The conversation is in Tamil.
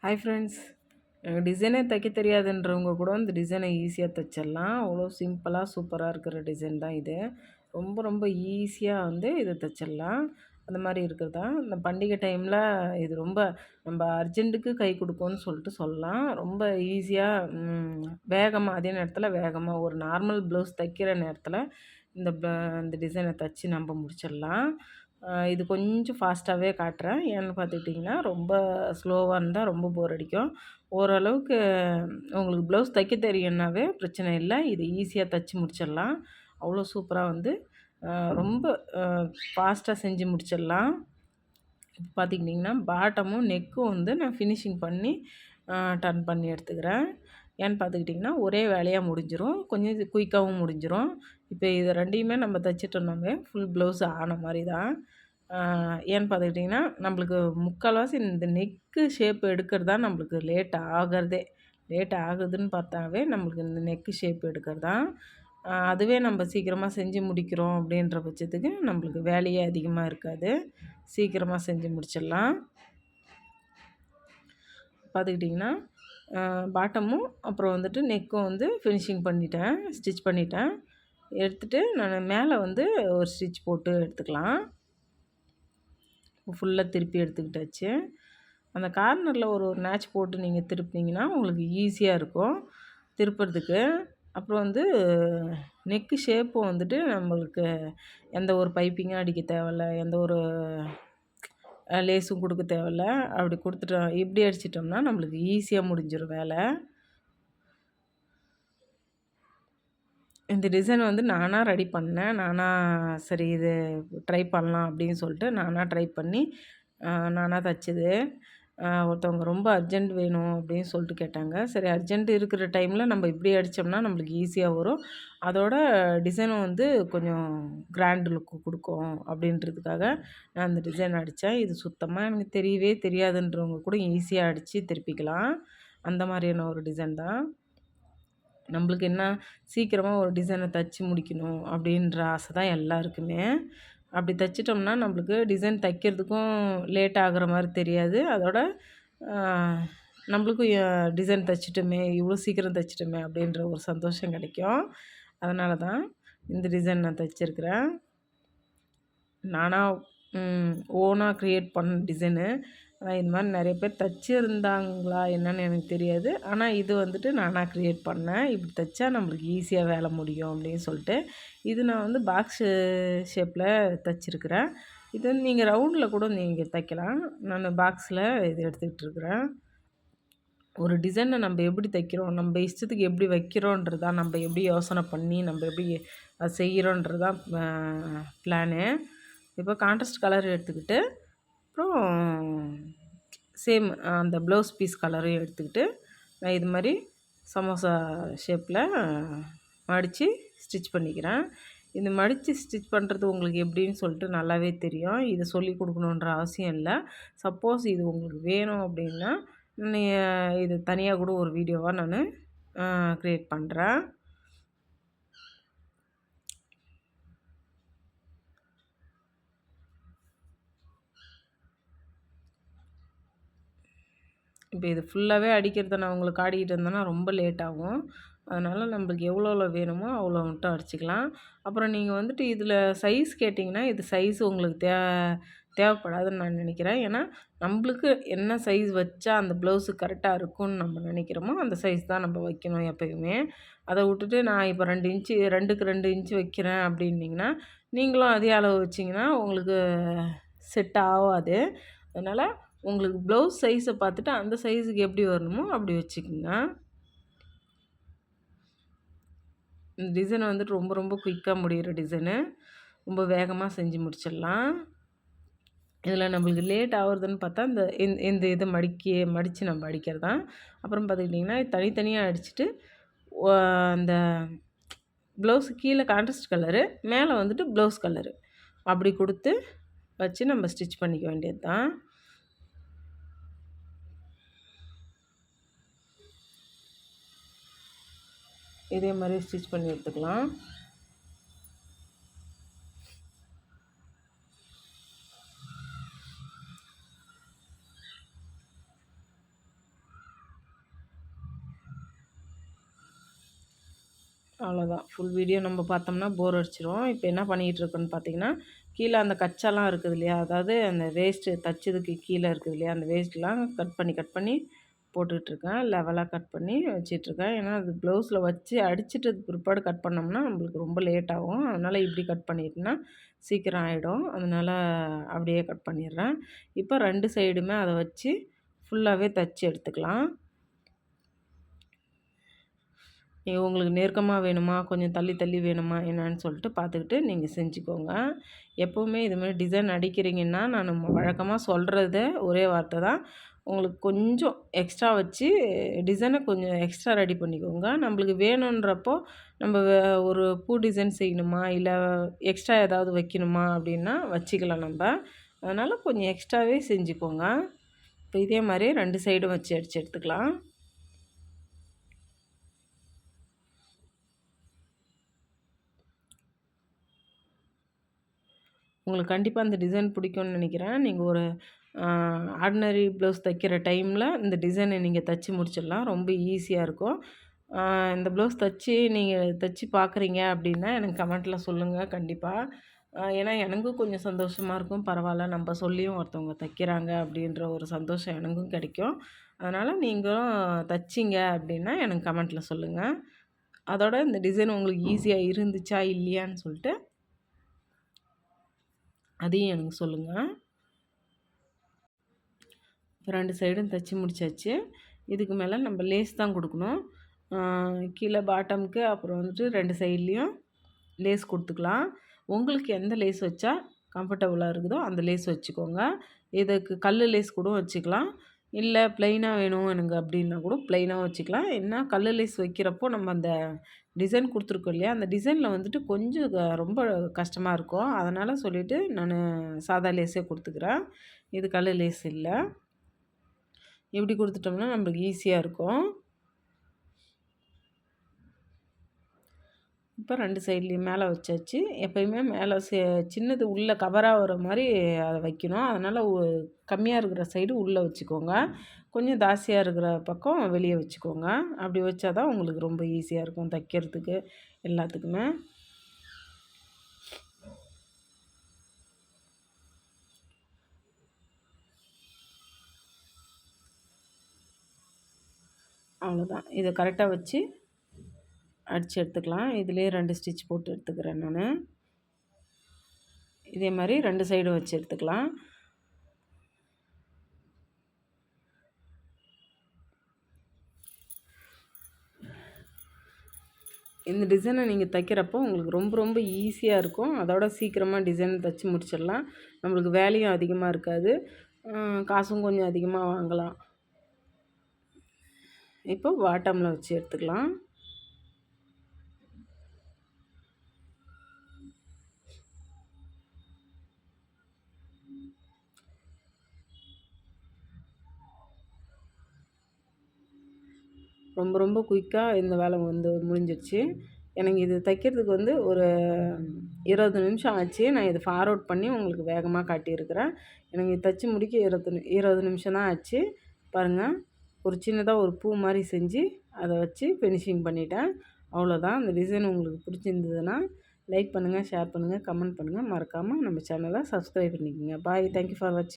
Hi friends. எனக்கு டிசைனே தைக்க தெரியாதுன்றவங்க கூட இந்த டிசைனை ஈஸியாக தைச்சிடலாம். அவ்வளோ சிம்பிளாக சூப்பராக இருக்கிற டிசைன் தான் இது. ரொம்ப ரொம்ப ஈஸியாக இதை தைச்சிடலாம். அந்த மாதிரி இருக்கிறதா இந்த பண்டிகை டைமில் இது ரொம்ப நம்ம அர்ஜென்ட்டுக்கு கை கொடுக்கும்னு சொல்லிட்டு சொல்லலாம். ரொம்ப ஈஸியாக வேகமாக அதே நேரத்தில் வேகமாக ஒரு நார்மல் ப்ளவுஸ் தைக்கிற நேரத்தில் இந்த இந்த டிசைனை தைச்சி நம்ம முடிச்சிடலாம். இது கொஞ்சம் ஃபாஸ்ட்டாகவே காட்டுறேன். ஏன்னு பார்த்துக்கிட்டிங்கன்னா, ரொம்ப ஸ்லோவாக இருந்தால் ரொம்ப போர் அடிக்கும். ஓரளவுக்கு உங்களுக்கு ப்ளவுஸ் தைக்க தெரியும்னாவே பிரச்சனை இல்லை. இது ஈஸியாக தைச்சி முடிச்சிடலாம். அவ்வளோ சூப்பராக ரொம்ப ஃபாஸ்ட்டாக செஞ்சு முடிச்சிடலாம். இப்போ பார்த்துக்கிட்டிங்கன்னா, பாட்டமும் நெக்கும் நான் ஃபினிஷிங் பண்ணி டர்ன் பண்ணி எடுத்துக்கிறேன். ஏன்னு பார்த்துக்கிட்டிங்கன்னா, ஒரே வேலையாக முடிஞ்சிடும். கொஞ்சம் இது குயிக்காகவும் முடிஞ்சிடும். இப்போ இது 2யுமே நம்ம தைச்சிட்டோம்னாவே ஃபுல் ப்ளவுஸ் ஆன மாதிரி தான். ஏன்னு பார்த்துக்கிட்டிங்கன்னா, நம்மளுக்கு முக்கால்வாசி இந்த நெக்கு ஷேப் எடுக்கிறது தான் நம்மளுக்கு லேட் ஆகிறதே. லேட் ஆகுதுன்னு பார்த்தாவே நம்மளுக்கு இந்த நெக்கு ஷேப் எடுக்கிறது தான். அதுவே நம்ம சீக்கிரமாக செஞ்சு முடிக்கிறோம் அப்படின்ற பட்சத்துக்கு நம்மளுக்கு வேலையே அதிகமாக இருக்காது. சீக்கிரமாக செஞ்சு முடிச்சிடலாம். பார்த்துக்கிட்டிங்கன்னா, பாட்டமும் அப்புறம் நெக்கும் ஃபினிஷிங் பண்ணிட்டேன், ஸ்டிச் பண்ணிட்டேன். எடுத்துகிட்டு நான் மேலே ஒரு ஸ்டிச் போட்டு எடுத்துக்கலாம். ஃபுல்லாக திருப்பி எடுத்துக்கிட்டாச்சு. அந்த கார்னரில் ஒரு ஒரு நாச் போட்டு நீங்கள் திருப்பினீங்கன்னா உங்களுக்கு ஈஸியாக இருக்கும் திருப்புறதுக்கு. அப்புறம் நெக்கு ஷேப்பும் நம்மளுக்கு எந்த ஒரு பைப்பிங்கும் அடிக்க தேவையில்ல, எந்த ஒரு லேஸும் கொடுக்க தேவையில்ல. அப்படி கொடுத்துட்டோம் இப்படி அடிச்சிட்டோம்னா நம்மளுக்கு ஈஸியாக முடிஞ்சிடும் வேலை. இந்த டிசைன் நானாக ரெடி பண்ணேன். சரி இது ட்ரை பண்ணலாம் அப்படின்னு சொல்லிட்டு நானாக ட்ரை பண்ணி நானாக தைச்சது. ஒருத்தவங்க ரொம்ப அர்ஜெண்ட் வேணும் அப்படின்னு சொல்லிட்டு கேட்டாங்க. சரி அர்ஜெண்ட் இருக்கிற டைமில் நம்ம இப்படி அடித்தோம்னா நம்மளுக்கு ஈஸியாக வரும். அதோட டிசைனும் கொஞ்சம் கிராண்ட் லுக்கு கொடுக்கும் அப்படின்றதுக்காக நான் அந்த டிசைன் அடித்தேன். இது சுத்தமாக எனக்கு தெரியவே தெரியாதுன்றவங்க கூட ஈஸியாக அடித்து திருப்பிக்கலாம். அந்த மாதிரியான ஒரு டிசைன் தான். நம்மளுக்கு என்ன சீக்கிரமாக ஒரு டிசைனை தைச்சி முடிக்கணும் அப்படின்ற ஆசை தான் எல்லாருக்குமே. அப்படி தைச்சிட்டோம்னா நம்மளுக்கு டிசைன் தைக்கிறதுக்கும் லேட் ஆகிற மாதிரி தெரியாது. அதோட நம்மளுக்கும் டிசைன் தைச்சிட்டோமே, இவ்வளோ சீக்கிரம் தைச்சிட்டோமே அப்படின்ற ஒரு சந்தோஷம் கிடைக்கும். அதனால தான் இந்த டிசைன் நான் தைச்சிருக்கிறேன். நானாக ஓனாக க்ரியேட் பண்ண டிசைனு. இது மாதிரி நிறைய பேர் தைச்சிருந்தாங்களா என்னன்னு எனக்கு தெரியாது. ஆனால் இது நானாக க்ரியேட் பண்ணேன். இப்படி தைச்சா நம்மளுக்கு ஈஸியாக வேலை முடியும் அப்படின்னு சொல்லிட்டு. இது நான் பாக்ஸு ஷேப்பில் தைச்சிருக்கிறேன். இது நீங்கள் ரவுண்டில் கூட நீங்கள் தைக்கலாம். நான் பாக்ஸில் இது எடுத்துக்கிட்டுருக்குறேன். ஒரு டிசைனை நம்ம எப்படி தைக்கிறோம், நம்ம இஷ்டத்துக்கு எப்படி வைக்கிறோன்றது தான், நம்ம எப்படி யோசனை பண்ணி நம்ம எப்படி அது செய்கிறோன்றது தான் பிளானு. இப்போ கான்ட்ராஸ்ட் கலர் எடுத்துக்கிட்டு அப்புறம் சேம் அந்த ப்ளவுஸ் பீஸ் கலரையும் எடுத்துக்கிட்டு நான் இது மாதிரி சமோசா ஷேப்பில் மடித்து ஸ்டிச் பண்ணிக்கிறேன். இது மடித்து ஸ்டிச் பண்ணுறது உங்களுக்கு எப்படின்னு சொல்லிட்டு நல்லாவே தெரியும். இதை சொல்லி கொடுக்கணுன்ற அவசியம் இல்லை. சப்போஸ் இது உங்களுக்கு வேணும் அப்படின்னா இது தனியாக கூட ஒரு வீடியோவாக நான் க்ரியேட் பண்ணுறேன். இப்போ இது ஃபுல்லாகவே அடிக்கிறத நான் உங்களுக்கு ஆடிக்கிட்டு இருந்தேன்னா ரொம்ப லேட் ஆகும். அதனால் நம்மளுக்கு எவ்வளோ வேணுமோ அவ்வளோ மட்டும் அடிச்சுக்கலாம். அப்புறம் நீங்கள் இதில் சைஸ் கேட்டிங்கன்னா இது சைஸ் உங்களுக்கு தேவைப்படாதுன்னு நான் நினைக்கிறேன். ஏன்னா நம்மளுக்கு என்ன சைஸ் வச்சா அந்த ப்ளவுஸு கரெக்டாக இருக்கும்னு நம்ம நினைக்கிறோமோ அந்த சைஸ் தான் நம்ம வைக்கணும் எப்போயுமே. அதை விட்டுட்டு நான் இப்போ 2 இன்ச்சு 2க்கு 2 இன்ச்சு வைக்கிறேன் அப்படின்னிங்கன்னா நீங்களும் அதே அளவு வச்சிங்கன்னா உங்களுக்கு செட் ஆகாது. அதனால் உங்களுக்கு ப்ளவுஸ் சைஸை பார்த்துட்டு அந்த சைஸுக்கு எப்படி வரணுமோ அப்படி வச்சுக்கோங்க. இந்த டிசைன் ரொம்ப ரொம்ப குயிக்காக முடிகிற டிசைனு. ரொம்ப வேகமாக செஞ்சு முடிச்சிடலாம். இதில் நம்மளுக்கு லேட் ஆகுறதுன்னு பார்த்தா இந்த இதை மடித்து நம்ம அடிக்கிறது தான். அப்புறம் பார்த்துக்கிட்டிங்கன்னா தனித்தனியாக அடிச்சுட்டு அந்த ப்ளவுஸு கீழே கான்ட்ராஸ்ட் கலரு, மேலே ப்ளவுஸ் கலரு அப்படி கொடுத்து வச்சு நம்ம ஸ்டிச் பண்ணிக்க வேண்டியது தான். இதே மாதிரி ஸ்டிச் பண்ணி எடுத்துக்கலாம். அவ்வளோதான். ஃபுல் வீடியோ நம்ம பார்த்தோம்னா போர் அடிச்சிரும். இப்போ என்ன பண்ணிக்கிட்டு இருக்கோன்னு பார்த்தீங்கன்னா, கீழே அந்த கச்சாலாம் இருக்குது இல்லையா? அதாவது அந்த வேஸ்ட்டு தச்சதுக்கு கீழே இருக்குது இல்லையா? அந்த வேஸ்ட்லாம் கட் பண்ணி போட்டுட்ருக்கேன். லெவலாக கட் பண்ணி வச்சிட்ருக்கேன். ஏன்னா அது ப்ளவுஸில் வச்சு அடிச்சிட்டதுக்கு பிற்பாடு கட் பண்ணோம்னா நம்மளுக்கு ரொம்ப லேட் ஆகும். அதனால் இப்படி கட் பண்ணிட்டேன்னா சீக்கிரம் ஆகிடும். அதனால் அப்படியே கட் பண்ணிடுறேன். இப்போ 2 சைடுமே அதை வச்சு ஃபுல்லாகவே தச்சு எடுத்துக்கலாம். உங்களுக்கு நெருக்கமா வேணுமா, கொஞ்சம் தள்ளி தள்ளி வேணுமா என்னன்னு சொல்லிட்டு பார்த்துக்கிட்டு நீங்கள் செஞ்சுக்கோங்க. எப்போவுமே இதுமாரி டிசைன் அடிக்கிறீங்கன்னா, நான் வழக்கமாக சொல்கிறது ஒரே வார்த்தை தான். உங்களுக்கு கொஞ்சம் எக்ஸ்ட்ரா வச்சு டிசைனை கொஞ்சம் எக்ஸ்ட்ரா ரெடி பண்ணிக்கோங்க. நம்மளுக்கு வேணுன்றப்போ நம்ம ஒரு பூ டிசைன் செய்யணுமா, இல்லை எக்ஸ்ட்ரா ஏதாவது வைக்கணுமா அப்படின்னா வச்சுக்கலாம் நம்ம. அதனால் கொஞ்சம் எக்ஸ்ட்ராவே செஞ்சுக்கோங்க. இப்போ இதே மாதிரி 2 சைடும் வச்சு அடித்து எடுத்துக்கலாம். உங்களுக்கு கண்டிப்பாக அந்த டிசைன் பிடிக்கும்னு நினைக்கிறேன். நீங்கள் ஒரு ஆர்டினரி ப்ளவுஸ் தைக்கிற டைமில் இந்த டிசைனை நீங்கள் தச்சு முடிச்சிடலாம். ரொம்ப ஈஸியாக இருக்கும். இந்த ப்ளவுஸ் நீங்கள் தச்சு பார்க்குறீங்க அப்படின்னா எனக்கு கமெண்ட்டில் சொல்லுங்கள் கண்டிப்பாக. ஏன்னா எனக்கும் கொஞ்சம் சந்தோஷமாக இருக்கும். பரவாயில்ல நம்ம சொல்லியும் ஒருத்தவங்க தைக்கிறாங்க அப்படின்ற ஒரு சந்தோஷம் எனக்கும் கிடைக்கும். அதனால் நீங்களும் தைச்சிங்க அப்படின்னா எனக்கு கமெண்ட்டில் சொல்லுங்கள். அதோட இந்த டிசைன் உங்களுக்கு ஈஸியாக இருந்துச்சா இல்லையான்னு சொல்லிட்டு அதையும் எனக்கு சொல்லுங்கள். 2 சைடும் தைச்சி முடிச்சாச்சு. இதுக்கு மேலே நம்ம லேஸ் தான் கொடுக்கணும். கீழே பாட்டமுக்கு அப்புறம் வந்துட்டு 2 சைட்லேயும் லேஸ் கொடுத்துக்கலாம். உங்களுக்கு எந்த லேஸ் வச்சா கம்ஃபர்டபுளாக இருக்குதோ அந்த லேஸ் வச்சுக்கோங்க. இதுக்கு கல் லேஸ் கூட வச்சுக்கலாம். இல்லை ப்ளைனாக வேணும் எனக்கு அப்படின்னா கூட ப்ளைனாக வச்சுக்கலாம். என்ன கல் லேஸ் வைக்கிறப்போ நம்ம அந்த டிசைன் கொடுத்துருக்கோம் இல்லையா? அந்த டிசைனில் வந்துட்டு கொஞ்சம் ரொம்ப கஷ்டமாக இருக்கும். அதனால் சொல்லிவிட்டு நான் சாதா லேஸே கொடுத்துக்கிறேன். இது கல் லேஸ் இல்லை. இப்படி கொடுத்துட்டோம்னா நம்மளுக்கு ஈஸியாக இருக்கும். இப்போ 2 சைட்லேயும் மேலே வச்சாச்சு. எப்போயுமே மேலே சின்னது உள்ளே கவராக வர மாதிரி அதை வைக்கணும். அதனால் கம்மியாக இருக்கிற சைடு உள்ளே வச்சுக்கோங்க. கொஞ்சம் ஜாஸ்தியாக இருக்கிற பக்கம் வெளியே வச்சுக்கோங்க. அப்படி வச்சா தான் உங்களுக்கு ரொம்ப ஈஸியாக இருக்கும் தைக்கிறதுக்கு எல்லாத்துக்குமே. அவ்வளோதான். இதை கரெக்டாக வச்சு அடித்து எடுத்துக்கலாம். இதுலேயே 2 ஸ்டிச் போட்டு எடுத்துக்கிறேன் நான். இதே மாதிரி 2 சைடும் வச்சு எடுத்துக்கலாம். இந்த டிசைனை நீங்கள் தைக்கிறப்போ உங்களுக்கு ரொம்ப ரொம்ப ஈஸியாக இருக்கும். அதோட சீக்கிரமாக டிசைன் தைச்சி முடிச்சிடலாம். நம்மளுக்கு வேலையும் அதிகமாக இருக்காது. காசும் கொஞ்சம் அதிகமாக வாங்கலாம். இப்போ பாட்டமில் வச்சு எடுத்துக்கலாம். ரொம்ப ரொம்ப குயிக்காக இந்த வேலை முடிஞ்சிடுச்சு. எனக்கு இது தைக்கிறதுக்கு ஒரு 20 நிமிஷம் ஆச்சு. நான் இதை ஃபார்வர்ட் பண்ணி உங்களுக்கு வேகமாக காட்டியிருக்கிறேன். எனக்கு இது தைச்சி முடிக்க 20 நிமிஷம் தான் ஆச்சு. பாருங்கள், ஒரு சின்னதாக ஒரு பூ மாதிரி செஞ்சு அதை வச்சு ஃபினிஷிங் பண்ணிட்டேன். அவ்வளோதான். இந்த டிசைன் உங்களுக்கு பிடிச்சிருந்ததுன்னா லைக் பண்ணுங்கள், ஷேர் பண்ணுங்கள், கமெண்ட் பண்ணுங்கள். மறக்காமல் நம்ம சேனலை சப்ஸ்கிரைப் பண்ணிக்கோங்க. பாய். தேங்க்யூ ஃபார் வாட்சிங்.